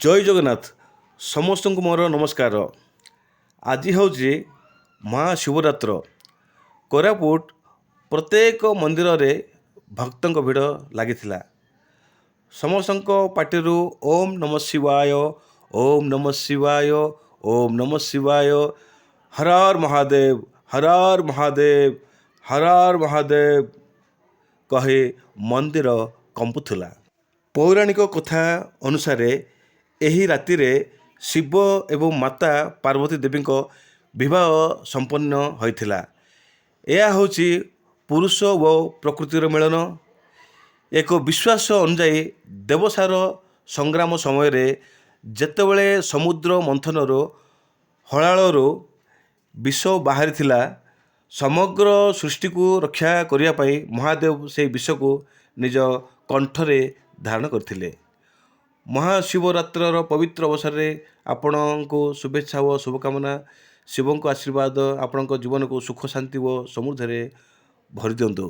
जय जगन्नाथ समस्त को मोर नमस्कार। आज हूँ महाशिवरात्र। कोरापुट प्रत्येक मंदिर रे भक्तों भिड़ लगी समस्त पार्टी ओम नमः शिवाय ओम नमः शिवाय ओम नमः शिवाय हर हर महादेव हर हर महादेव हर हर महादेव कहे मंदिर कंपुला। पौराणिक कथा अनुसार एही रातिरे शिव एवं माता पार्वती देवी विवाह संपन्न होइथिला। यह होची पुरुष व प्रकृतिर मिलन। एक विश्वास अनुजाई देवसार संग्राम समय रे जेतेबेले समुद्र मंथनर हलाळरू विष बाहरी थिला, समग्र सृष्टि को रक्षा करिया पई महादेव से विष को निज कंठरे धारण करथिले। महाशिवरात्र पवित्र अवसर में आपण को शुभेच्छा व शुभकामना। शिवों को आशीर्वाद आपण जीवन को सुख शांति व समृद्धि भरी दिंतु।